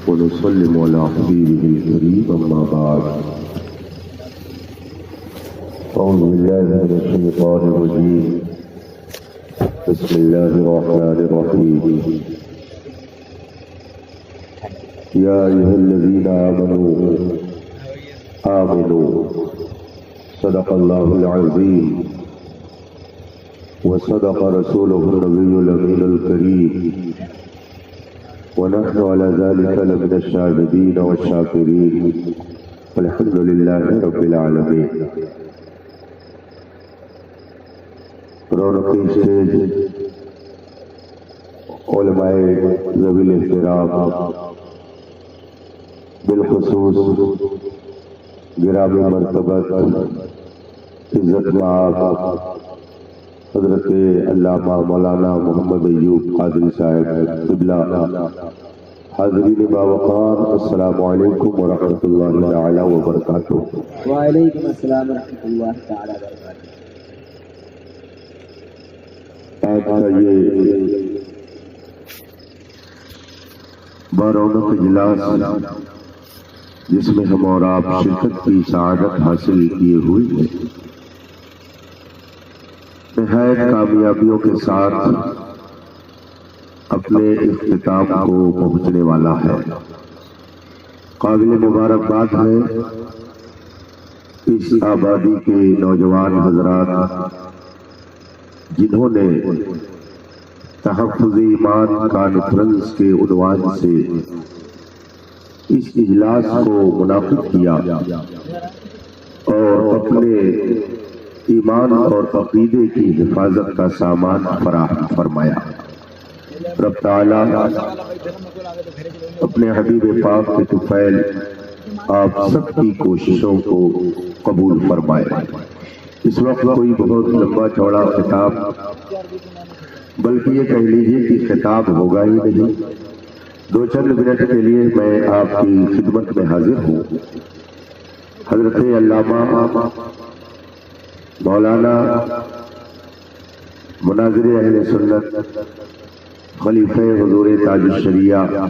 ونسلم على حبيبه الكريم أما بعد. أعوذ بالله من الشيطان الرجيم. بسم الله الرحمن الرحيم. يا أيها الذين آمنوا صدق الله العظيم وصدق رسوله النبي الأمين الكريم ونحن على ذلك لمن الشاهدين والشاكرين والحمد لله رب العالمين. رونق اسٹیج، علماء ذوی الاحترام، بالخصوص گرامی مرتبت عزت مآب حضرت علامہ مولانا محمد ایوب قادری صاحب قبلہ، حاضرین باوقار، السلام علیکم ورحمۃ اللہ تعالی وبرکاتہ. وعلیکم السلام ورحمۃ اللہ تعالی وبرکاتہ. آج کا یہ بارونق اجلاس جس میں ہم اور آپ شرکت کی سعادت حاصل کیے ہوئے ہیں، نہایت کامیابیوں کے ساتھ اپنے اختتام کو پہنچنے والا ہے. قابل مبارکباد ہے اس آبادی کے نوجوان حضرات جنہوں نے تحفظ ایمان کانفرنس کے عنوان سے اس اجلاس کو منعقد کیا اور اپنے ایمان اور عقیدے کی حفاظت کا سامان فراہم فرمایا. رب تعالیٰ اپنے حبیب پاک کے طفیل آپ سب کی کوششوں کو قبول فرمائے. اس وقت کوئی بہت لمبا چوڑا خطاب، بلکہ یہ کہہ لیجیے کہ خطاب ہوگا ہی نہیں. دو چند منٹ کے لیے میں آپ کی خدمت میں حاضر ہوں. حضرت علامہ مولانا مناظر اہل سنت، خلیفہ حضور تاج الشریعہ،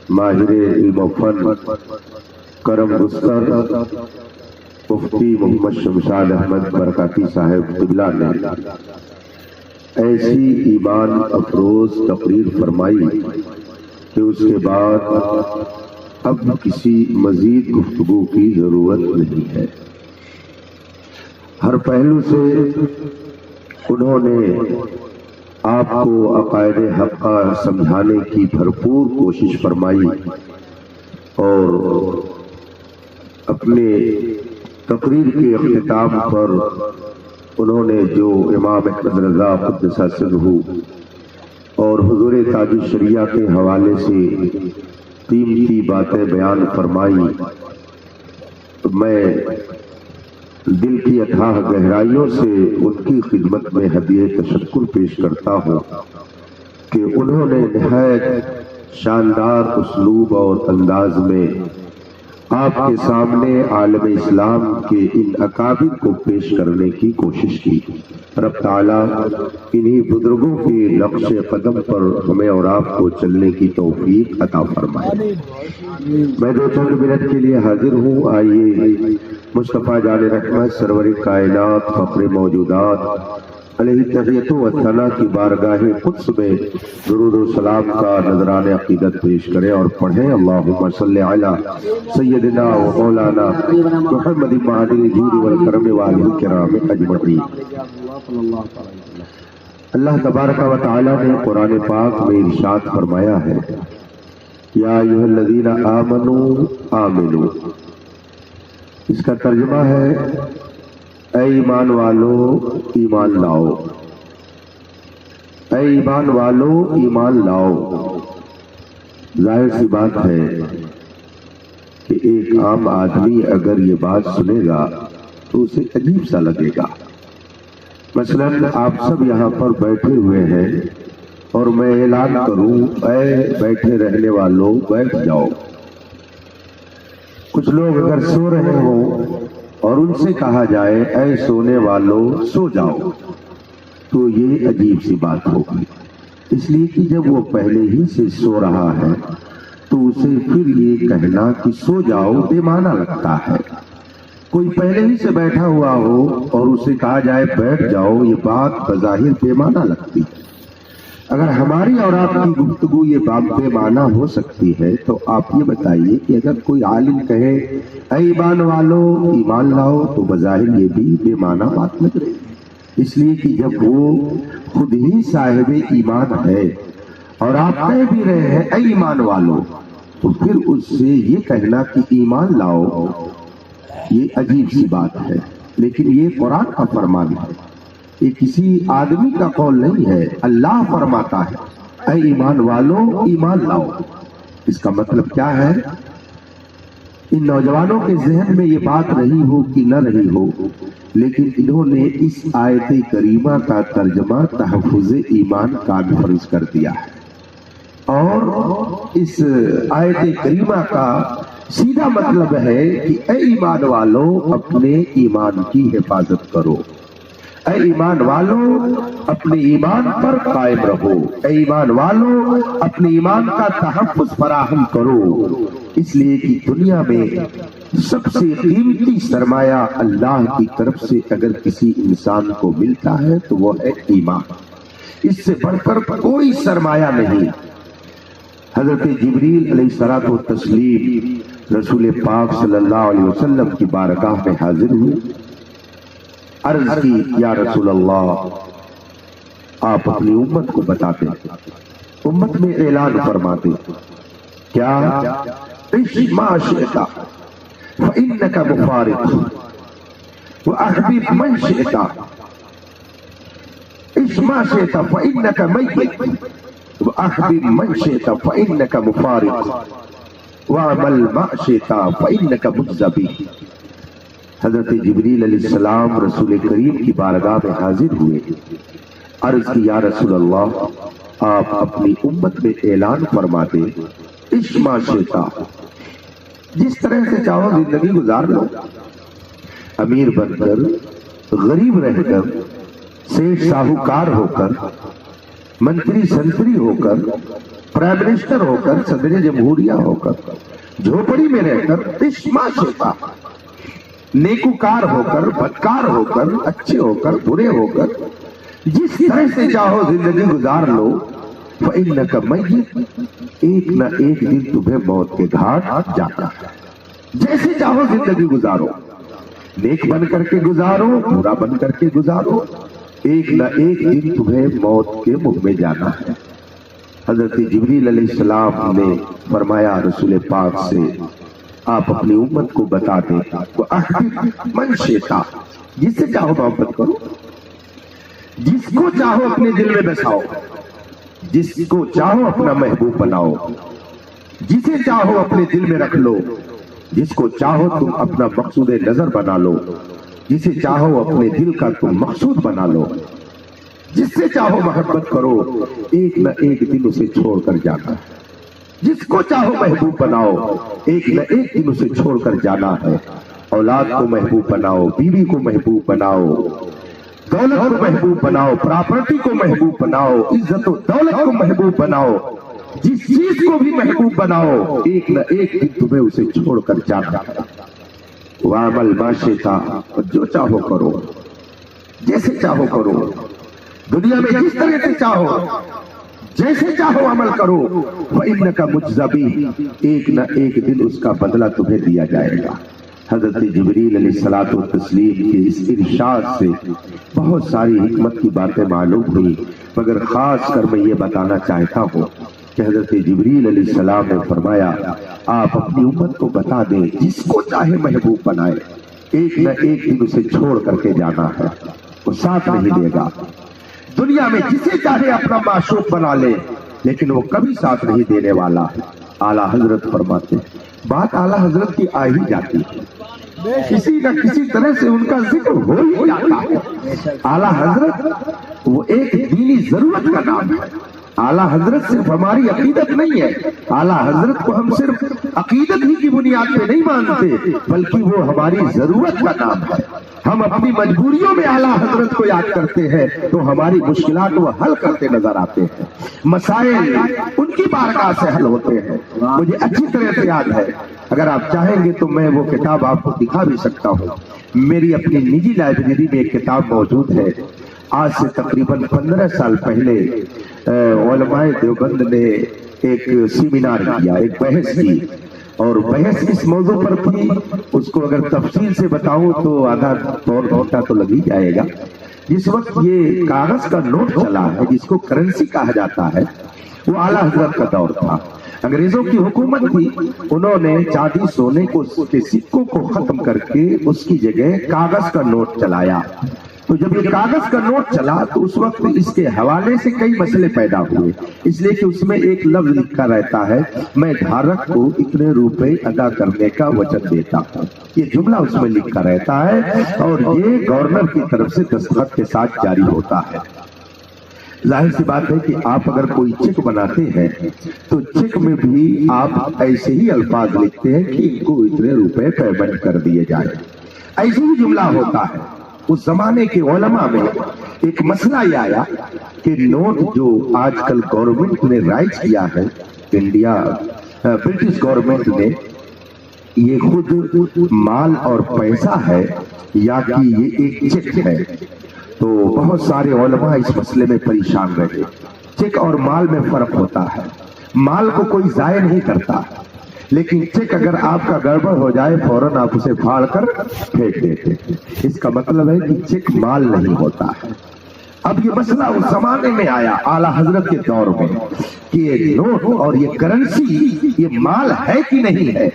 ماہر علم و فن، کرم گستر مفتی محمد شمشاد احمد برکاتی صاحب قبلہ نے ایسی ایمان افروز تقریر فرمائی کہ اس کے بعد اب کسی مزید گفتگو کی ضرورت نہیں ہے. ہر پہلو سے انہوں نے آپ کو عقائد حقہ سمجھانے کی بھرپور کوشش فرمائی اور اپنے تقریر کے اختتام پر انہوں نے جو امام احمد رضا قدس سرہ اور حضور تاج الشریعہ کے حوالے سے قیمتی باتیں بیان فرمائی، میں دل کی اتھاہ گہرائیوں سے ان کی خدمت میں ہدیہ تشکر پیش کرتا ہوں کہ انہوں نے نہایت شاندار اسلوب اور انداز میں آپ کے سامنے عالم اسلام کے ان اکابر کو پیش کرنے کی کوشش کی. رب تعالیٰ انہی بزرگوں کے نقش قدم پر ہمیں اور آپ کو چلنے کی توفیق عطا فرمائے. میں دو چند منٹ کے لیے حاضر ہوں. آئیے مصطفیٰ جان رحمت سرور کائنات فخر موجودات علیہ تحیت و ثنا کی بارگاہ قدس میں درود و سلام کا نذران عقیدت پیش کریں اور پڑھیں. اللہم صلی علی سیدنا و مولانا محمد معدن الجود والکرم والہ الکرام اجمعین. اللہ تبارک و تعالی نے قرآن پاک میں ارشاد فرمایا ہے، یا ایھا الذین آمنوا آمنوا. اس کا ترجمہ ہے، اے ایمان والو ایمان لاؤ. اے ایمان والو ایمان لاؤ. ظاہر سی بات ہے کہ ایک عام آدمی اگر یہ بات سنے گا تو اسے عجیب سا لگے گا. مثلا آپ سب یہاں پر بیٹھے ہوئے ہیں اور میں اعلان کروں، اے بیٹھے رہنے والوں بیٹھ جاؤ. کچھ لوگ اگر سو رہے ہوں اور ان سے کہا جائے اے سونے والوں سو جاؤ، تو یہ عجیب سی بات ہوگی. اس لیے کہ جب وہ پہلے ہی سے سو رہا ہے تو اسے پھر یہ کہنا کہ سو جاؤ بے معنی لگتا ہے۔ کوئی پہلے ہی سے بیٹھا ہوا ہو اور اسے کہا جائے بیٹھ جاؤ، یہ بات بظاہر بے معنی لگتی ہے۔ اگر ہماری اور آپ کی گفتگو یہ بات بے معنی ہو سکتی ہے تو آپ یہ بتائیے کہ اگر کوئی عالم کہے اے ایمان والو ایمان لاؤ تو بظاہر یہ بھی بے معنی بات لگ رہی ہے، اس لیے کہ جب وہ خود ہی صاحب ایمان ہے اور آپ کہہ بھی رہے ہیں اے ایمان والو، تو پھر اس سے یہ کہنا کہ ایمان لاؤ یہ عجیب سی بات ہے۔ لیکن یہ قرآن کا فرمان ہے، یہ کسی آدمی کا قول نہیں ہے، اللہ فرماتا ہے اے ایمان والو ایمان لاؤ۔ اس کا مطلب کیا ہے؟ ان نوجوانوں کے ذہن میں یہ بات رہی ہو کہ نہ رہی ہو، لیکن انہوں نے اس آیت کریمہ کا ترجمہ تحفظ ایمان کانفرنس کر دیا ہے، اور اس آیت کریمہ کا سیدھا مطلب ہے کہ اے ایمان والو اپنے ایمان کی حفاظت کرو، اے ایمان والو اپنے ایمان پر قائم رہو، اے ایمان والو اپنے ایمان کا تحفظ فراہم کرو، اس لیے کہ دنیا میں سب سے قیمتی سرمایہ اللہ کی طرف سے اگر کسی انسان کو ملتا ہے تو وہ ہے ایمان، اس سے بڑھ کر کوئی سرمایہ نہیں۔ حضرت جبریل علیہ الصلوۃ والتسلیم رسول پاک صلی اللہ علیہ وسلم کی بارگاہ میں حاضر ہوئے، عرض کی یا رسول اللہ آپ اپنی امت کو بتاتے، امت میں اعلان فرماتے، کیا عش ما شئت فإنک مفارق وأحبب من شئت، عش ما شئت فإنک میت وأحبب من شئت فإنک مفارق وعمل ما شئت فإنک مجزبی۔ حضرت جبریل علیہ السلام رسول کریم کی بارگاہ میں حاضر ہوئے، عرض کی یا رسول اللہ آپ اپنی امت میں اعلان فرماتے عش ما شئت، جس طرح سے چاہو زندگی گزار لو، امیر بن کر، غریب رہ کر، سیٹھ ساہوکار ہو کر، منتری سنتری ہو کر، پرائم منسٹر ہو کر، صدر جمہوریہ ہو کر، جھوپڑی میں رہ کر، عش ما شئت، نیکوکار ہو کر، بدکار ہو کر، اچھے ہو کر، برے ہو کر، جس طرح سے چاہو زندگی گزار لو، فإنک میت، ایک نہ ایک دن تمہیں موت کے گھاٹ جانا ہے۔ جیسے چاہو زندگی گزارو، نیک بن کر کے گزارو، برا بن کر کے گزارو، ایک نہ ایک دن تمہیں موت کے منہ میں جانا ہے۔ حضرت جبریل علیہ السلام نے فرمایا رسول پاک سے آپ اپنی امت کو بتا دیں وَأَحْبِبْ مَنْ شِئْتَ، جس سے چاہو محبت کرو، جس کو چاہو اپنے دل میں بساؤ، جس کو چاہو اپنا محبوب بناؤ، جسے چاہو اپنے دل میں رکھ لو، جس کو چاہو تم اپنا مقصود نظر بنا لو، جسے چاہو اپنے دل کا تم مقصود بنا لو، جس سے چاہو محبت کرو، ایک نہ ایک دن اسے چھوڑ کر جانا ہے۔ جس کو چاہو محبوب بناؤ، ایک نہ ایک دن اسے چھوڑ کر جانا ہے۔ اولاد کو محبوب بناؤ، بیوی کو محبوب بناؤ، دولت کو محبوب بناؤ، پراپرٹی کو محبوب بناؤ، عزت و دولت کو محبوب بناؤ، جس چیز کو بھی محبوب بناؤ، ایک نہ ایک دن تمہیں اسے چھوڑ کر جانا ہے۔ وَعَمَلْ مَا شِئْتَ، اور جو چاہو کرو، جیسے چاہو کرو، دنیا میں جس طرح سے چاہو، جیسے چاہو عمل کرو، فَإِنَّكَ مُجْزَبِي، ایک نہ ایک دن اس کا بدلہ تمہیں دیا جائے گا۔ حضرت جبریل علیہ الصلوۃ والتسلیم کے اس ارشاد سے بہت ساری حکمت کی باتیں معلوم ہوئی، مگر خاص کر میں یہ بتانا چاہتا ہوں کہ حضرت جبریل علیہ السلام نے فرمایا آپ اپنی امت کو بتا دیں جس کو چاہے محبوب بنائے، ایک نہ ایک دن اسے چھوڑ کر کے جانا ہے، وہ ساتھ نہیں دے گا۔ دنیا میں جسے چاہے اپنا معشوق بنا لے، لیکن وہ کبھی ساتھ نہیں دینے والا۔ اعلیٰ حضرت فرماتے ہیں، بات اعلیٰ حضرت کی آ ہی جاتی ہے، کسی نہ کسی طرح سے ان کا ذکر ہو ہی جاتا ہے۔ اعلیٰ حضرت وہ ایک دینی ضرورت کا نام ہے، आला हजरत सिर्फ हमारी अकीदत नहीं है, आला हजरत को हम सिर्फ अकीदत ही की बुनियाद पे नहीं मानते, बल्कि वो हमारी जरूरत का नाम है। हम अपनी मजबूरियों में आला हजरत को याद करते हैं तो हमारी मुश्किलात वो हल करते नजर आते हैं, मसाइल उनकी बारगाह से हल होते हैं। मुझे अच्छी तरह से याद है, अगर आप चाहेंगे तो मैं वो किताब आपको दिखा भी सकता हूँ। मेरी अपनी निजी लाइब्रेरी में एक किताब मौजूद है। आज से तकरीबन 15 साल पहले उलमाए देवबंद ने एक सेमिनार किया, एक बहस की, और बहस इस मौजू पर थी, उसको अगर तफसील से बताऊं तो आधा पौन घंटा तो लग ही जाएगा। जिस वक्त ये कागज का नोट चला है, जिसको करेंसी कहा जाता है, वो आला हजरत का दौर था। अंग्रेजों की हुकूमत थी, उन्होंने चांदी सोने के सिक्कों को खत्म करके उसकी जगह कागज का नोट चलाया। तो जब ये कागज का नोट चला तो उस वक्त इसके हवाले से कई मसले पैदा हुए, इसलिए कि उसमें एक लफ्ज लिखा रहता है, मैं धारक को इतने रुपए अदा करने का वचन देता हूँ। ये जुमला उसमें लिखा रहता है और ये गवर्नर की तरफ से दस्तखत के साथ जारी होता है। जाहिर सी बात है कि आप अगर कोई चेक बनाते हैं तो चेक में भी आप ऐसे ही अल्फाज लिखते हैं कि इनको इतने रुपए पेमेंट कर दिए जाए, ऐसे ही जुमला होता है। उस जमाने के उलमा में एक मसला ये आया कि नोट जो आजकल गवर्नमेंट ने राइज किया है, इंडिया ब्रिटिश गवर्नमेंट ने, ये खुद माल और पैसा है या कि ये एक चेक है। तो बहुत सारे उलमा इस मसले में परेशान रहे। चेक और माल में फर्क होता है, माल को कोई जाया नहीं करता, लेकिन चेक अगर आपका गड़बड़ हो जाए फौरन आप उसे फाड़ कर फेंक देते। इसका मतलब है कि चेक माल नहीं होता है। अब ये मसला उस जमाने में आया आला हजरत के दौर में कि ये नोट और ये करेंसी ये माल है कि नहीं है।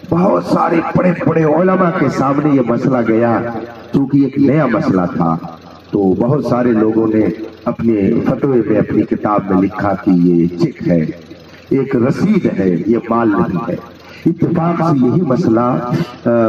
बहुत सारे बड़े बड़े उलमा के सामने ये मसला गया, क्योंकि एक नया मसला था। तो बहुत सारे लोगों ने अपने फतवे में, अपनी किताब में लिखा कि ये चेक है, एक रसीद है, ये माल नहीं है। इत्तेफाक से यही मसला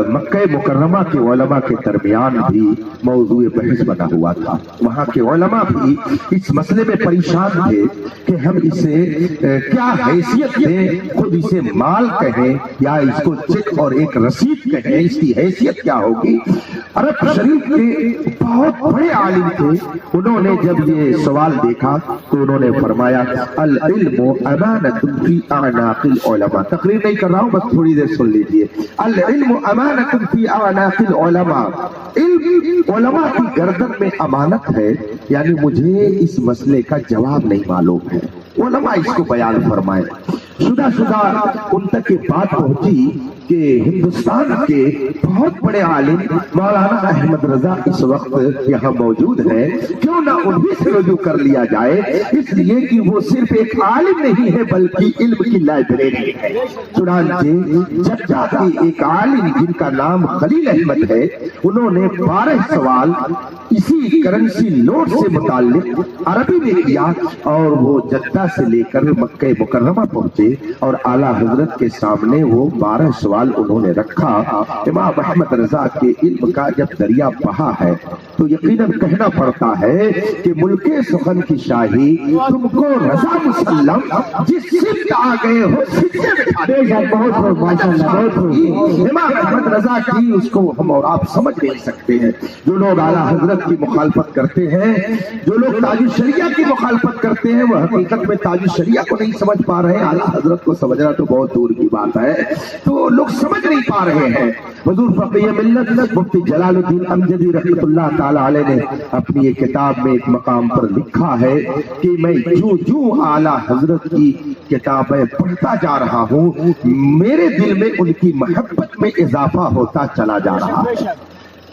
मक्का मुकर्रमा के उलमा के दरमियान भी मौजूए बहस बना हुआ था। वहाँ के उलमा भी इस मसले में परेशान थे कि हम इसे क्या हैसियत दें, खुद इसे माल कहें या इसको चेक और एक रसीद कहें, इसकी हैसियत क्या होगी। अरब शरीफ के बहुत बड़े आलिम थे, उन्होंने जब ये सवाल देखा तो उन्होंने फरमाया अल इल्मु अमानतुन फी अनाक़िल उलमा। तकरीर नहीं कर रहा हूँ, बस थोड़ी देर सुन लीजिए। अल इल्मु अमानतुन फी अनाक़िल उलमा, इल्म उलमा की गर्दन में अमानत है, यानी मुझे इस मसले का जवाब नहीं मालूम है। उलमा इसको बयान फरमाए। शुदा उन तक ये बात पहुंची कि हिंदुस्तान के बहुत बड़े आलिम मौलाना अहमद रजा इस वक्त यहाँ मौजूद है, क्यों ना उन्हीं से रुजू कर लिया जाए, इसलिए कि वो सिर्फ एक आलिम नहीं है बल्कि इल्म की लाइब्रेरी है। चुनांचे जद्दा के एक आलिम जिनका नाम खलील अहमद है, उन्होंने 12 सवाल इसी करेंसी नोट से मुताल्लिक अरबी में किया और वो जद्दा से लेकर मक्का मुकर्रमा पहुंचे और आला हजरत के सामने वो 12 सवाल उन्होंने रखा। इमाम अहमद रजा के इल्म का जब दरिया बहा है तो यकीनन कहना पड़ता है कि मुल्के सुखन की शाही तुमको रजा मुसल्लम जिस सिद्ध आ गए हो सिद्धे बिठा दे। बहुत माशाअल्लाह, इमाम अहमद रजा की उसको हम और आप समझ नहीं सकते हैं। जो लोग आला हजरत की मुखालफत करते हैं, जो लोग ताजुल शरिया की मुखालफत करते हैं, वो हकीकत में ताजुल शरिया को नहीं समझ पा रहे हैं। आला हजरत को समझना तो बहुत दूर की बात है, तो लोग समझ नहीं पा रहे हैं। हुजूर फकीह मिल्लत मुफ्ती जलालुद्दीन अमजदी रहमतुल्लाह ताला अलैह ने अपनी एक किताब में एक मकाम पर लिखा है कि मैं जो आला हजरत की किताबें पढ़ता जा रहा हूँ, मेरे दिल में उनकी मोहब्बत में इजाफा होता चला जा रहा है।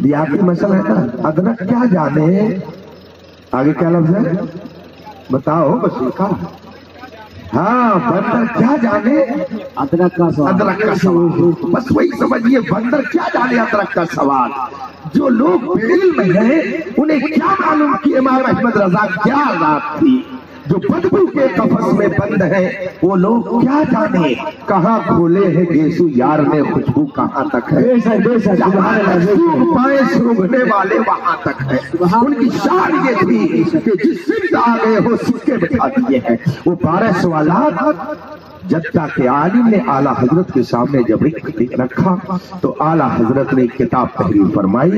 दियाती मसला है ना, अदरक क्या जाने, आगे क्या लफ्ज है बताओ बस लिखा। हाँ, बंदर क्या जाने अदरक का सवाल, बस वही समझिए, बंदर क्या जाने अदरक का सवाल। जो लोग इल्म है उन्हें क्या मालूम कि इमाम अहमद रजा क्या रात थी, जो बदबू के कफस में बंद हैं, वो लोग क्या जाने कहाँ खोले हैं गेसु यार ने खुशबू कहाँ तक है। पाए सूंघने वाले वहां तक है। उनकी शान ये थी कि जिस सिद्ध आ गए हो सिक्के बिठा दिए हैं। वो 12 सवालात जद्दा के आलिम ने आला हजरत के सामने जब रखा तो आला हजरत ने किताब तहरीर फरमाई।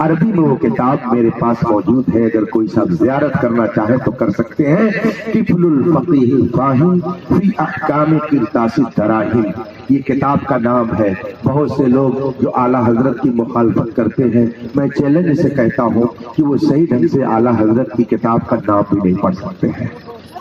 अरबी में वो किताब मेरे पास मौजूद है, अगर कोई सब ज़ियारत करना चाहे तो कर सकते हैं। किफलुल फकीह फाहिम फी अहकाम किरतासी दराहिम, ये किताब का नाम है। बहुत से लोग जो आला हजरत की मुखालफत करते हैं, मैं चैलेंज से कहता हूँ कि वो सही ढंग से आला हजरत की किताब का नाम भी नहीं पढ़ सकते हैं।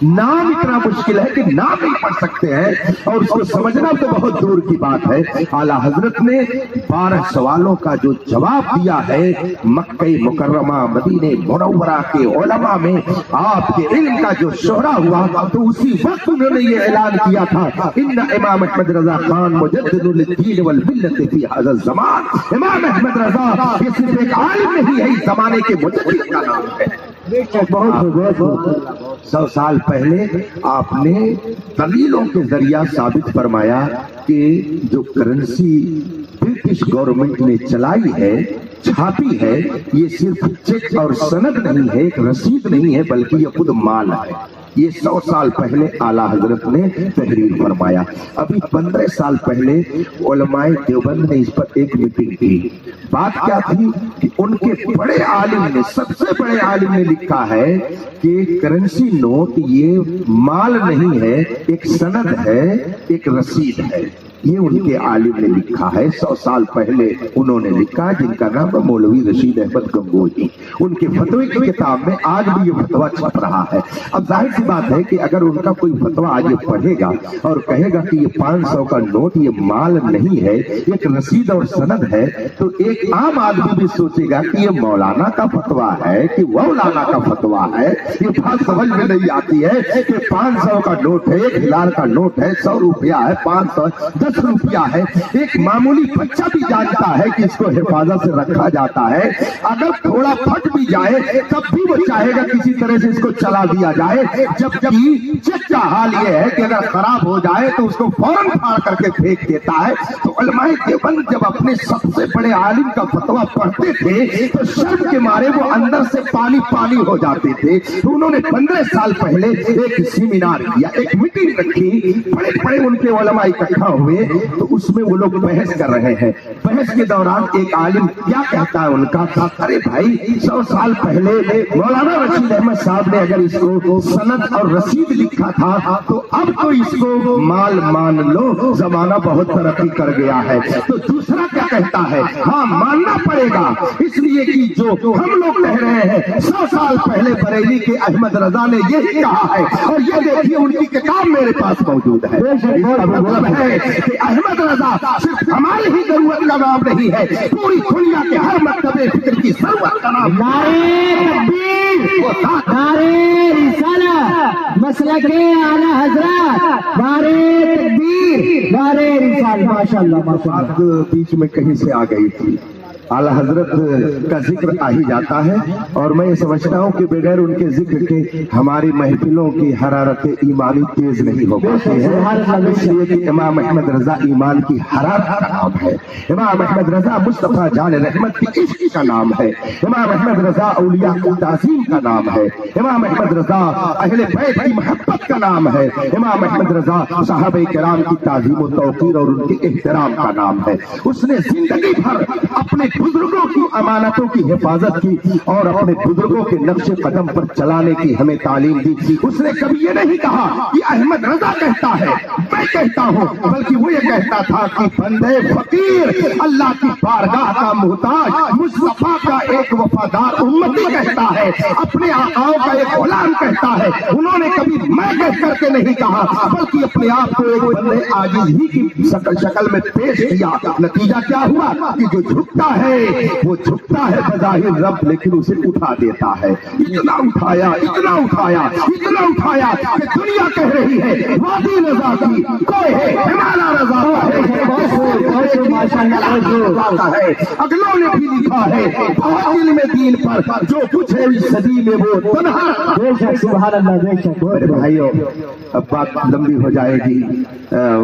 नाम इतना मुश्किल है कि नाम नहीं पढ़ सकते हैं और उसको समझना तो बहुत दूर की बात है। आला हजरत ने 12 सवालों का जो जवाब दिया है, मक्के मुकर्रमा मदीने मुनव्वरा के उलमा में आपके इल्म का जो शोहरा हुआ, तो उसी वक्त उन्होंने ये ऐलान किया था, इन्ना इमाम अहमद रजा खान मुजद्दिदुल दीन वल मिल्लत फी हाज़ा ज़मान। इमाम अहमद रजा ये सिर्फ एक आलिम नहीं है, इस जमाने के मुजद्दिद का नाम है। बहुत 100 साल पहले आपने दलीलों के जरिया साबित फरमाया कि जो करेंसी ब्रिटिश गवर्नमेंट ने चलाई है, छापी है, ये सिर्फ चेक और सनद नहीं है, एक रसीद नहीं है, बल्कि ये खुद माल है। ये 100 साल पहले आला हजरत ने तहरीर फरमाया। अभी 15 साल पहले उलमाए देवबंद ने इस पर एक मीटिंग की। बात क्या थी कि उनके बड़े आलिम ने, सबसे बड़े आलिम ने लिखा है कि करेंसी नोट ये माल नहीं है, एक सनद है, एक रसीद है। ये उनके आलिम ने लिखा है, 100 साल पहले उन्होंने लिखा, जिनका नाम है मौलवी रशीद अहमद गंगोही। उनके फतवे की किताब में आज भी ये फतवा छप रहा है। अब जाहिर सी बात है कि अगर उनका कोई फतवा आज ये पढ़ेगा और कहेगा कि ये 500 का नोट ये माल नहीं है, एक रसीद और सनद है, तो एक आम आदमी भी सोचेगा कि ये मौलाना का फतवा है कि मौलाना का फतवा है। ये बात समझ में नहीं आती है कि 500 का नोट है, 1000 का नोट है, 100 रुपया है, 500 10 रुपया है। एक मामूली बच्चा भी जानता है कि इसको हिफाजत से रखा जाता है। अगर थोड़ा फट भी जाए तब भी वो चाहेगा किसी तरह से इसको चला दिया जाए, जबकि चेक का हाल ये है कि अगर खराब हो जाए तो उसको फौरन फाड़ करके फेंक देता है। तो उलमाए देवबंद जब अपने सबसे बड़े आलिम का फतवा पढ़ते थे तो शर्म के मारे वो अंदर से पानी पानी हो जाते थे। तो उन्होंने 15 साल पहले एक सेमिनार किया, एक मीटिंग रखी, बड़े बड़े उनके उलमा इकट्ठा हुए, तो उसमें वो लोग बहस कर रहे हैं। बहस के दौरान एक आलिम क्या कहता है उनका, अरे भाई 100 साल पहले मौलाना रशीद अहमद साहब ने अगर इसको सनद और रसीद लिखा था तो अब तो इसको माल मान लो, जमाना बहुत तरक्की कर गया है। तो दूसरा क्या कहता है, हाँ मानना पड़ेगा, इसलिए कि जो हम लोग कह रहे हैं 100 साल पहले बरेली के अहमद रजा ने यही कहा है, और ये देखिए उनकी किताब मेरे पास मौजूद है। मतलब है कि अहमद रजा सिर्फ हमारी ही जरूरत का नाम नहीं है, पूरी दुनिया के हर मकतबे फिक्र की जरूरत का नाम। नारे तकबीर, नारे रिसालत, मसलके आला हजरत, नारे तकबीर, नारे रिसालत। माशाअल्लाह माशाअल्लाह। बीच में कहीं से आ गई थी। आला हजरत का जिक्र आ ही जाता है और मैं ये समझता हूँ कि बगैर उनके जिक्र के हमारी महफिलों की हरारत ईमानी तेज नहीं हो पाती है। इसलिए कि इमाम अहमद रजा ईमान की हरारत का नाम है। इमाम अहमद रजा मुस्तफा जान रहमत की इश्क का नाम है। इमाम अहमद रजा औलिया की ताज़ीम का नाम है। इमाम अहमद रजा अहले बैत की मोहब्बत का नाम है। इमाम अहमद रजा सहाबे किराम की ताज़ीम व तौक़ीर और उनके एहतराम का नाम है। उसने जिंदगी भर अपने बुजुर्गों की अमानतों की हिफाजत की और अपने बुजुर्गों के नक्शे कदम पर चलाने की हमें तालीम दी। उसने कभी ये नहीं कहा कि अहमद रजा कहता है मैं कहता हूँ, बल्कि वो ये कहता था कि बंदे फकीर अल्लाह की बारगाह का मुहताज मुस्तफा का एक वफादार उम्मती कहता है, अपने आकाओं का एक गुलाम कहता है। उन्होंने कभी मैं कह करके नहीं कहा, बल्कि अपने आप को एक बंदे आजिज़ ही की शक्ल में पेश किया। नतीजा क्या हुआ कि जो झुकता है वो झुकता है बज़ाहिर रब, लेकिन उसे उठा देता है। इतना उठाया, इतना उठाया, इतना उठाया कि दुनिया कह रही है वादी रजा की कोई है, हमारा रजा है। लाता है। अगलों ने भी लिखा है बहुत इल्म दीन पर जो कुछ है इस सदी में वो तन्हा। बेशक सुभान अल्लाह, बेशक। मेरे भाइयों अब बात लंबी हो जाएगी।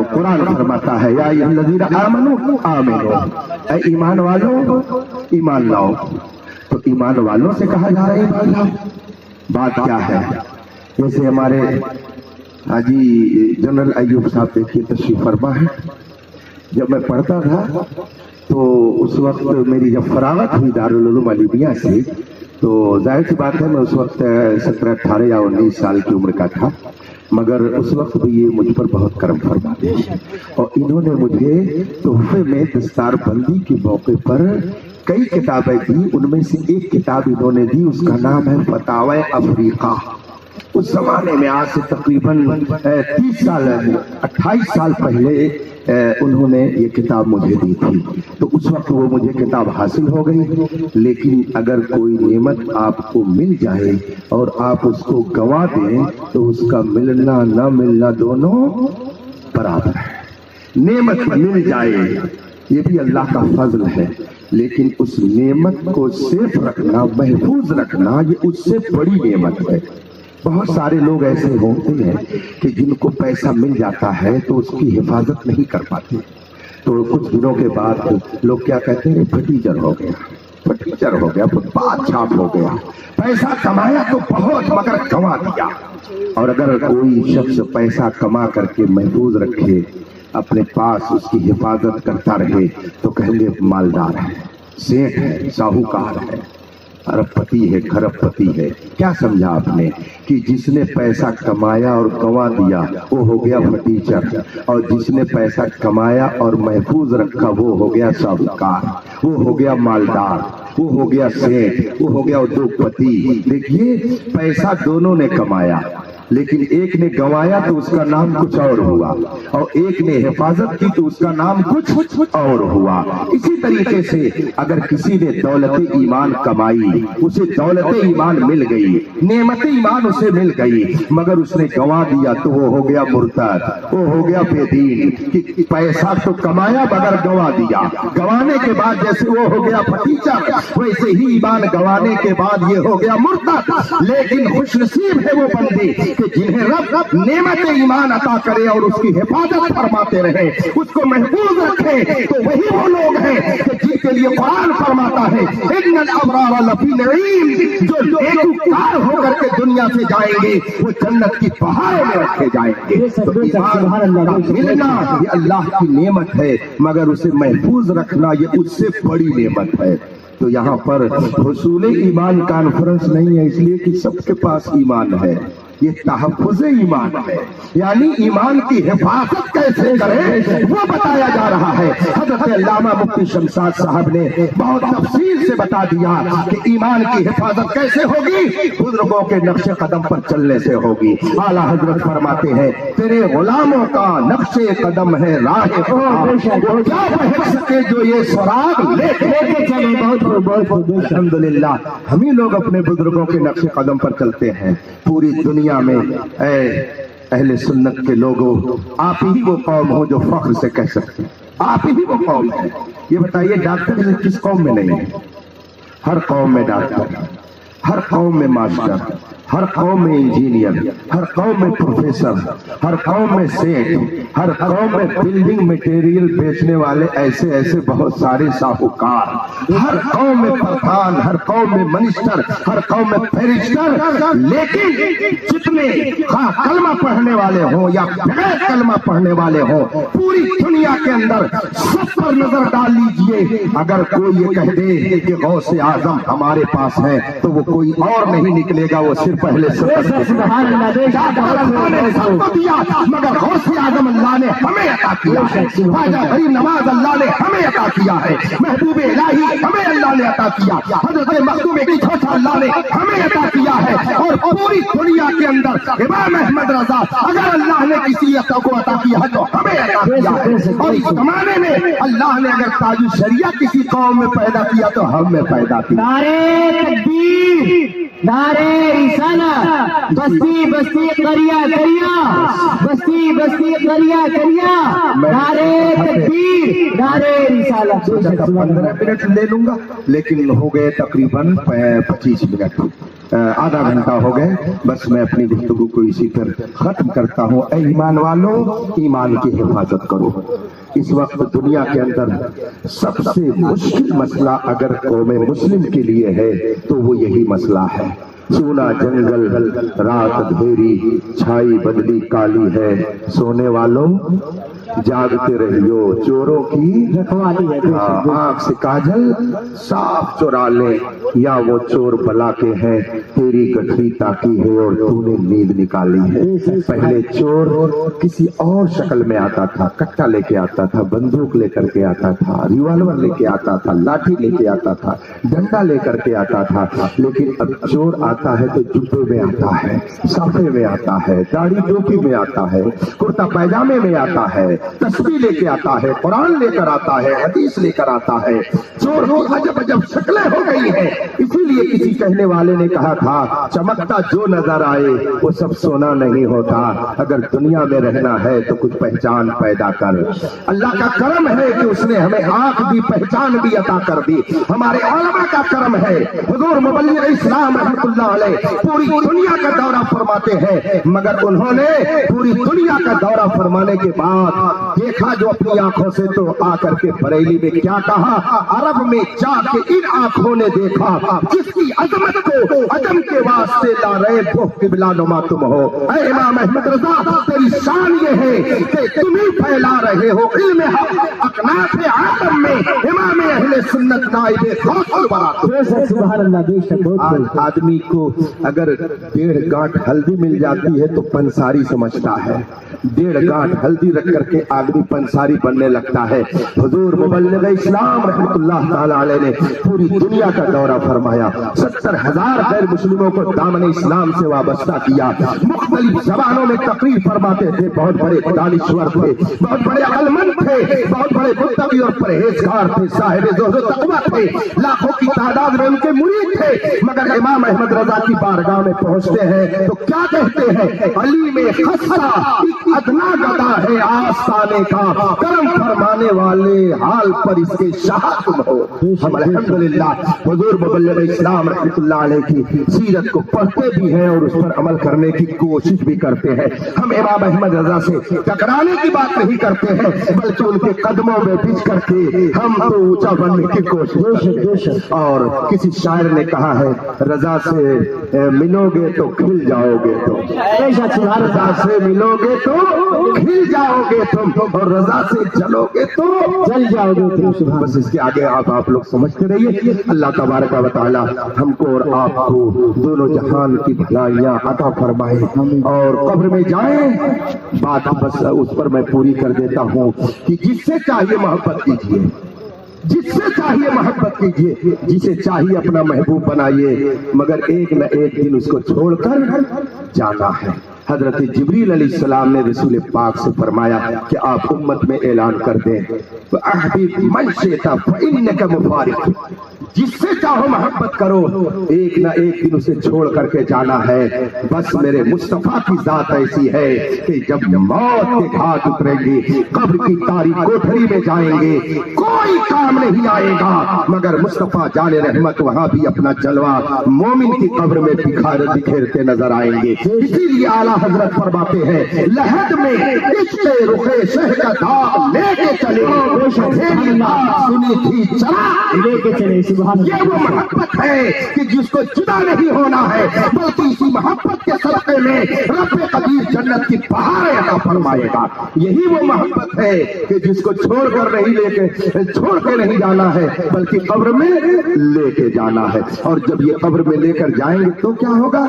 कुरान फरमाता है या अय्युहल्लज़ीना आमनू आमिनू, ऐ ईमान वालों ईमान लाओ। तो ईमान वालों से कहा जा रहा है ईमान लाओ। बात क्या है? जैसे हमारे हाजी जनरल अय्यूब साहब देखिए तशरीफ फरमा है। जब मैं पढ़ता था तो उस वक्त मेरी जब फरागत हुई दारुल उलूम अलीमिया से, तो जाहिर सी बात है मैं उस वक्त 17, 18 या 19 साल की उम्र का था, मगर उस वक्त भी ये मुझ पर बहुत करम फरमाते हैं। और इन्होंने मुझे तोहफे में दस्तार बंदी के मौके पर कई किताबें दी। उनमें से एक किताब इन्होंने दी, उसका नाम है फतावा अफ्रीका। उस जमाने में आज से तकरीबन 30 साल 28 साल पहले उन्होंने ये किताब मुझे दी थी। तो उस वक्त वो मुझे किताब हासिल हो गई। लेकिन अगर कोई नेमत आपको मिल जाए और आप उसको गंवा दें तो उसका मिलना न मिलना दोनों बराबर है। नेमत मिल जाए ये भी अल्लाह का फजल है, लेकिन उस नेमत को सेफ रखना, महफूज रखना, ये उससे बड़ी नेमत है। बहुत सारे लोग ऐसे होते हैं कि जिनको पैसा मिल जाता है तो उसकी हिफाजत नहीं कर पाते। तो कुछ दिनों के बाद लोग क्या कहते हैं, फटीचर हो गया, फटीचर हो गया, बादशाह हो गया, पैसा कमाया तो बहुत मगर गंवा दिया। और अगर कोई शख्स पैसा कमा करके महफूज रखे अपने पास, उसकी हिफाजत करता रहे, तो कहेंगे मालदार है, सेठ है, साहूकार है, अरबपति है, खरबपति है। क्या समझा आपने कि जिसने पैसा कमाया और गंवा दिया वो हो गया फटीचर, और जिसने पैसा कमाया और महफूज रखा वो हो गया साहूकार, वो हो गया मालदार, वो हो गया सेठ, वो हो गया उद्योगपति। देखिए पैसा दोनों ने कमाया, लेकिन एक ने गंवाया तो उसका नाम कुछ और हुआ, और एक ने हिफाजत की तो उसका नाम कुछ और हुआ। इसी तरीके से अगर किसी ने दौलत ईमान कमाई, उसे दौलत ईमान मिल गई, नेमत ईमान उसे मिल गई, मगर उसने गंवा दिया तो वो हो गया मुर्तद, वो हो गया बेदीन। कि पैसा तो कमाया मगर गंवा दिया, गंवाने के बाद जैसे वो हो गया फटीचर, वैसे ही ईमान गंवाने के बाद ये हो गया मुर्तद। लेकिन खुशनसीब है वो बंदे कि जिन्हें रब नेमत ईमान अता करे और उसकी हिफाजत फरमाते रहे, उसको महफूज रखे। तो वही वो लोग हैं कि जिनके लिए कुरान फरमाता है इन्नल अबरार लफी नईम, जो नेकूकार होकर के दुनिया से जाएंगे वो जन्नत की पहाड़ों में रखे जाएंगे। तो ईमान का मिलना ये अल्लाह की नेमत है, मगर उसे महफूज रखना ये उससे बड़ी नेमत है। तो यहाँ पर हुसूल ईमान कॉन्फ्रेंस नहीं है इसलिए कि सबके पास ईमान है, ये तहफ़्फ़ुज़ ईमान है, यानी ईमान की हिफाजत कैसे करें वो बताया जा रहा है। हज़रत अल्लामा मुफ्ती शमशाद साहब ने बहुत तफसील से बता दिया कि ईमान की हिफाजत कैसे होगी, बुजुर्गों के नक्शे कदम पर चलने से होगी। आला हजरत फरमाते हैं तेरे गुलामों का नक्शे कदम है राह, क्या बहक सके जो ये सुराग लेके चले। बहुत अल्हम्दुलिल्लाह हम ही लोग अपने बुजुर्गों के नक्शे कदम पर चलते हैं। पूरी दुनिया में अहले सुन्नत के लोगों, आप ही वो कौम हो जो फख्र से कह सकते हैं आप ही वो कौम है। ये बताइए डॉक्टर किस कौम में नहीं है? हर कौम में डॉक्टर, हर कौम में मास्टर, हर कौम में इंजीनियर, हर कौम में प्रोफेसर, हर कौम में सेठ, हर कौम में बिल्डिंग मटेरियल बेचने वाले ऐसे ऐसे बहुत सारे साहूकार, हर कौम में प्रधान, हर कौम में मिनिस्टर, हर कौम में बैरिस्टर। लेकिन जितने कलमा पढ़ने वाले हों या बगैर कलमा पढ़ने वाले हों, पूरी दुनिया के अंदर सब पर नजर डाल लीजिए, अगर कोई ये कह दे कि गौसे आजम हमारे पास है तो वो कोई और नहीं निकलेगा, वो सिर्फ पहले से मगर गौसे आजम अल्लाह ने हमें अता किया है, ख्वाजा गरीब नवाज अल्लाह ने हमें अता किया है, महबूब इलाही हमें अल्लाह ने अता किया, हजरत मखदूम की छोटा अल्लाह ने हमें अता किया है। और पूरी दुनिया के अंदर इमाम अहमद रजा अगर अल्लाह ने किसी को अता किया है तो हमें अता किया है। और इस जमाने में अल्लाह ने अगर ताजुल शरिया किसी कौम में पैदा किया तो हम में पैदा किया। नारे तकबीर, नारे रिसाला, बस्ती बस्ती करिया करिया, बस्ती बस्ती करिया करिया, नारे तकबीर, नारे इंशाअल्लाह सोचा था 15 मिनट ले लूंगा, लेकिन हो गए तकरीबन 25 मिनट, आधा घंटा हो गए। बस मैं अपनी गुफ्तगू को इसी पर खत्म करता हूँ। ऐ ईमान वालों, ईमान की हिफाजत करो। इस वक्त दुनिया के अंदर सबसे मुश्किल मसला अगर कौम मुस्लिम के लिए है तो वो यही मसला है। चूना जंगल, रात अंधेरी, छाई बदली काली है, सोने वालों जागते रहियो, चोरों की रखवाली है। आंख से काजल साफ चुरा ले, या वो चोर बला के हैं, तेरी गठरी ताकी है और तूने नींद निकाली है। पहले चोर किसी और शक्ल में आता था, कट्टा लेके आता था, बंदूक लेकर के आता था, रिवॉल्वर लेके आता था, लाठी लेके आता था, डंडा लेकर के आता था। लेकिन अब चोर आता है तो जुब्बे में आता है, साफे में आता है, दाढ़ी टोपी में आता है, कुर्ता पैजामे में आता है, तस्बीह लेके आता है, कुरान लेकर आता है, हदीस लेकर आता है। चोर की अजब अजब शक्लें हो गई हैं। इसीलिए किसी कहने वाले ने कहा था, चमकता जो नजर आए वो सब सोना नहीं होता। अगर दुनिया में रहना है तो कुछ पहचान पैदा कर। अल्लाह का करम है कि उसने हमें आंख भी, पहचान भी अता कर दी। हमारे उलमा का करम है। हुजूर मुबल्लिग इस्लाम रहमतुल्लाह अलैह पूरी दुनिया का दौरा फरमाते हैं, मगर उन्होंने पूरी दुनिया का दौरा फरमाने के बाद देखा जो अपनी आंखों से, तो आकर के बरेली में क्या कहा, अरब में जाके इन आंखों ने देखा जिसकी अजमत को अजम के वास्ते ला रहे वो किबला नुमा तुम हो। ऐ इमाम अहमद रजा, तेरी शान ये है कि तुम ही फैला रहे हो इल्म हक अकनाफ आदम में इमाम अहले सुन्नत नाइबे गौसुल वरा। सुभान अल्लाह, बेशक बहुत। आदमी को अगर 1.5 गांठ हल्दी मिल जाती है तो पंसारी समझता है। 1.5 गांठ हल्दी रख करके आदमी पंसारी बनने लगता है। हुजूर मुबल्लिग इस्लाम रहमतुल्लाह ताला अलैह ने पूरी दुनिया का दौरा फरमाया, 70,000 गैर मुस्लिमों को दामन इस्लाम से वाबस्ता किया, मुख्तलिफ जबानों में तकरीर फरमाते थे। बहुत बड़े दानिश्वर थे, बहुत बड़े अक्लमंद थे, बहुत बड़े मुत्तकी और परहेजगार थे, साहिब ज़ुहद तक़वा थे, लाखों की तादाद में उनके मुरीद थे। मगर इमाम अहमद रजा की बारगाह में पहुंचते हैं तो क्या कहते हैं, अली में खस्सा अदना गदा है आस्ताने का, करम फरमाने वाले हाल पर इसके शाह तुम हो। हम अल्हम्दुलिल्लाह हुजूर मुबल्लिग इस्लाम रहमतुल्लाह अलैह की सीरत को पढ़ते भी हैं और उस पर अमल करने की कोशिश भी करते हैं। हम इमाम अहमद रजा से टकराने की बात नहीं करते हैं, बल्कि उनके कदमों में बिछ करके हम तो ऊंचा बनने की कोशिश। और किसी शायर ने कहा है, रजा से मिलोगे तो खिल जाओगे तुम, रजा से मिलोगे तो खिल जाओगे तुम, और रजा से चलोगे तो जल जाओगे तुम। बस इसके आगे आप लोग समझते रहिए। अल्लाह तबारक व तआला हमको और आपको दोनों जहान की भलाइयां अता फरमाए और कब्र में जाएं। बात बस उस पर मैं पूरी कर देता हूँ कि जिससे चाहिए मोहब्बत कीजिए, जिससे चाहिए मोहब्बत कीजिए, जिसे चाहिए अपना महबूब बनाइए, मगर एक न एक दिन उसको छोड़कर जाना है। हजरत जिब्रील अलैहिस्सलाम ने रसूल पाक से फरमाया कि आप उम्मत में ऐलान कर दें, अहबिब मन शिता फइन्नका मुफारिक, जिससे चाहो मोहब्बत करो, एक ना एक दिन उसे छोड़ करके जाना है। बस मेरे मुस्तफा की जात ऐसी है कि जब मौत के घाट उतरेंगे, कब्र की तारीक कोठरी में जाएंगे, कोई काम नहीं आएगा मगर मुस्तफा जाने रहमत वहां भी अपना जलवा मोमिन की कब्र में बिखेरते नजर आएंगे। इसीलिए आला हजरत फरमाते हैं, लहद में इश्क़े रुखे शह का दाग लेके चले, सुनी थी चला लेके चले। ये वो मोहब्बत है कि जिसको जुदा नहीं होना है, बल्कि इसी मोहब्बत के सदक़े में रब्बे कदीर जन्नत की बहारें अता फरमाएगा। यही वो मोहब्बत है कि जिसको छोड़कर नहीं छोड़ के नहीं जाना है, बल्कि कब्र में लेके जाना है। और जब ये कब्र में लेकर जाएंगे तो क्या होगा?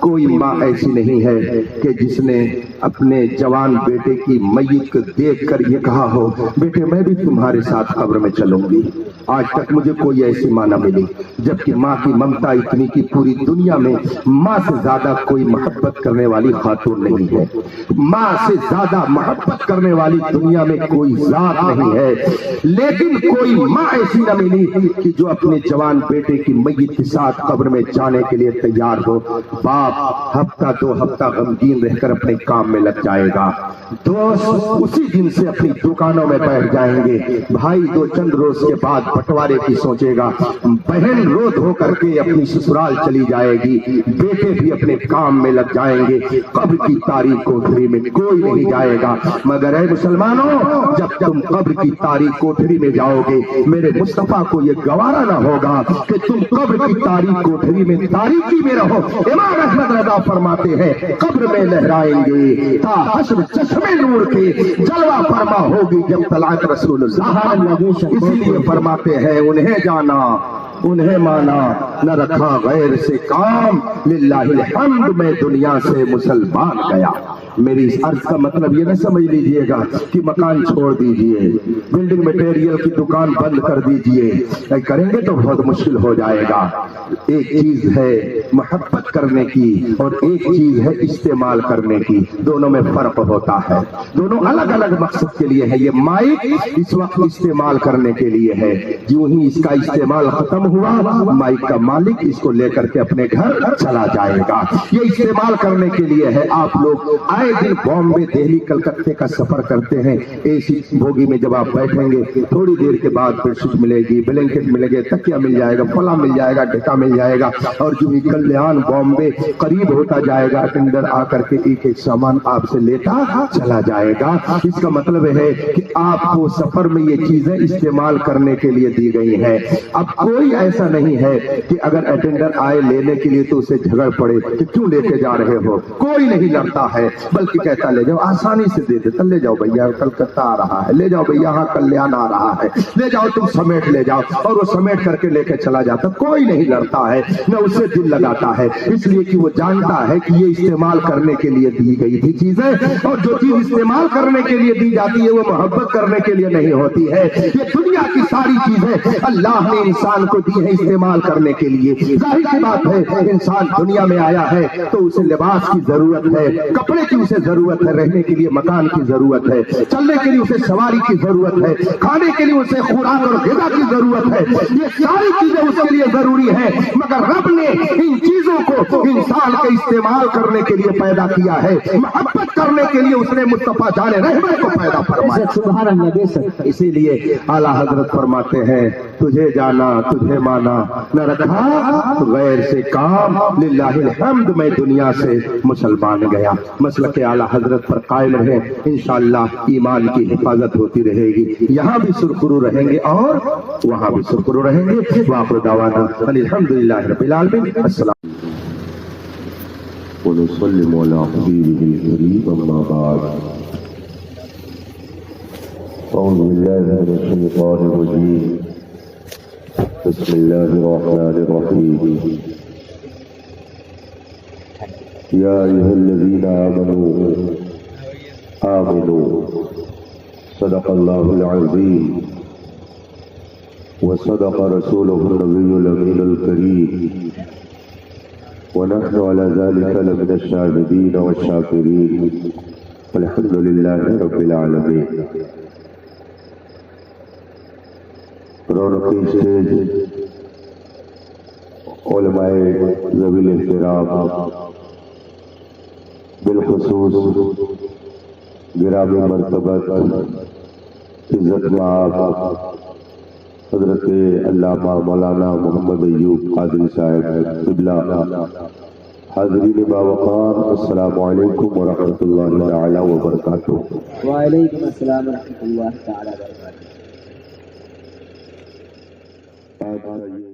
कोई माँ ऐसी नहीं है कि जिसने अपने जवान बेटे की मय्यत को देख कर ये कहा हो, बेटे मैं भी तुम्हारे साथ कब्र में चलूंगी। आज तक मुझे कोई ऐसी माँ न मिली, जबकि माँ की ममता इतनी की पूरी दुनिया में माँ से ज्यादा कोई मोहब्बत करने वाली खातून नहीं है। माँ से ज्यादा मोहब्बत करने वाली दुनिया में कोई जात नहीं है, लेकिन कोई माँ ऐसी न मिली कि जो अपने जवान बेटे की मय्यत के साथ कब्र में जाने के लिए तैयार हो। बाप बाप हफ्ता दो हफ्ता गमगीन रहकर अपने काम में लग जाएगा, दोस्त उसी दिन से अपनी दुकानों में बैठ जाएंगे, भाई दो चंद रोज के बाद बंटवारे की सोचेगा, बहन रोध होकर के अपनी ससुराल चली जाएगी, बेटे भी अपने काम में लग जाएंगे, कब्र की तारीख कोठरी में कोई नहीं जाएगा। मगर ऐ मुसलमानों, जब तुम कब्र की तारीख कोठरी में जाओगे, मेरे मुस्तफा को ये गवारा ना होगा कि तुम कब्र की तारीख कोठरी में तारीकी में रहो। इमाम अहमद रजा फरमाते हैं, कब्र में लहराएंगे ता हश्र चश्मे नूर के, जलवा फरमा होगी जब तलाक रसूलुल्लाह। इसीलिए फरमाते हैं, उन्हें जाना उन्हें माना, न रखा गैर से काम, लिल्लाहिल हम्द में दुनिया से मुसलमान गया। मेरी इस अर्ज का मतलब ये न समझ लीजिएगा कि मकान छोड़ दीजिए, बिल्डिंग मटेरियल की दुकान बंद कर दीजिए, करेंगे तो बहुत मुश्किल हो जाएगा। एक चीज है मोहब्बत करने की और एक चीज है इस्तेमाल करने की, दोनों में फर्क होता है, दोनों अलग अलग मकसद के लिए है। ये माइक इस वक्त इस्तेमाल करने के लिए है, यूं ही इसका इस्तेमाल खत्म हुआ, माइक का मालिक इसको लेकर के अपने घर चला जाएगा। ये इस्तेमाल करने के लिए है। आप लोग आए दिन बॉम्बे, दिल्ली, कलकत्ते का सफर करते हैं, एसी बोगी में जब आप बैठेंगे, थोड़ी देर के बाद बेडशीट मिलेगी, ब्लैंकेट मिलेंगे, तकिया मिल जाएगा, फला मिल जाएगा, ढका मिल जाएगा, और जो ही कल्याण बॉम्बे करीब होता जाएगा, अटेंडर आकर के एक एक सामान आपसे लेता चला जाएगा। इसका मतलब है कि आपको सफर में ये चीजें इस्तेमाल करने के लिए दी गई है। अब कोई ऐसा नहीं है कि अगर अटेंडर आए लेने के लिए तो उसे झगड़ पड़े कि क्यों लेके जा रहे हो, कोई नहीं लड़ता है, बल्कि कहता ले जाओ, आसानी से दे देता, ले जाओ भैया कलकत्ता आ रहा है, ले जाओ भैया हाँ कल्याण आ रहा है, ले जाओ तुम समेट ले जाओ, और वो समेट करके लेके चला जाता, कोई नहीं लड़ता है, न उससे दिल लगाता है, इसलिए कि वो जानता है कि ये इस्तेमाल करने के लिए दी गई थी चीजें, और जो चीज इस्तेमाल करने के लिए दी जाती है वो मोहब्बत करने के लिए नहीं होती है। ये दुनिया की सारी चीजें अल्लाह ने इंसान को दी है इस्तेमाल करने के लिए। जाहिर सी बात है, इंसान दुनिया में आया है तो उसे लिबास की जरूरत है, कपड़े की उसे जरूरत है, रहने के लिए मकान की जरूरत है, चलने के लिए उसे सवारी की जरूरत है, खाने के लिए उसे खुराक और ग़िज़ा की जरूरत है, ये सारी चीजें उसके लिए जरूरी है। मगर रब ने इन चीजों को इंसान के इस्तेमाल करने के लिए पैदा किया है, मोहब्बत करने के लिए उसने मुस्तफा जाने रहमत को पैदा फरमाया। सुभान अल्लाह। इसीलिए आला हजरत फरमाते हैं, तुझे जाना तुझे माना, न रखा गैर से काम, लिल्लाहिल हम्द में दुनिया से मुसलमान गया। मसलक आला हजरत पर कायम रहे, इंशाअल्लाह ईमान की हिफाजत होती रहेगी, यहाँ भी सुरखुरू रहेंगे और वहाँ भी सुरखुरू रहेंगे। वाखिर दावाना अल्हम्दुलिल्लाहि रब्बिल आलमीन। अस्सलाम वनुसल्लिमु अला हबीबिल करीम, अम्मा बाद। औज़ु बिल्लाहि मिनश शैतानिर रजीम, बिस्मिल्लाहिर रहमानिर रहीम। या अय्युहल्लज़ीना आमनू सदक़ल्लाहुल अज़ीम व सदक़ रसूलुहुन नबियुल अमीनुल करीम व नहनु अला ज़ालिका लमिनश शाहिदीन व शाकिरीन वल्हम्दुलिल्लाहि रब्बिल आलमीन। रौनक़ स्टेज, उलमाए ज़वील एहतराम, बिलखुसूस गिरामी मर्तबत इज़्ज़त माब हज़रत अल्लामा मौलाना मोहम्मद अय्यूब क़ादरी साहब क़िबला, हाज़रीन बावक़ार, अस्सलामु अलैकुम व रहमतुल्लाहि तआला व बरकातुहू। व अलैकुम अस्सलाम व रहमतुल्लाहि तआला व बरकातुहू।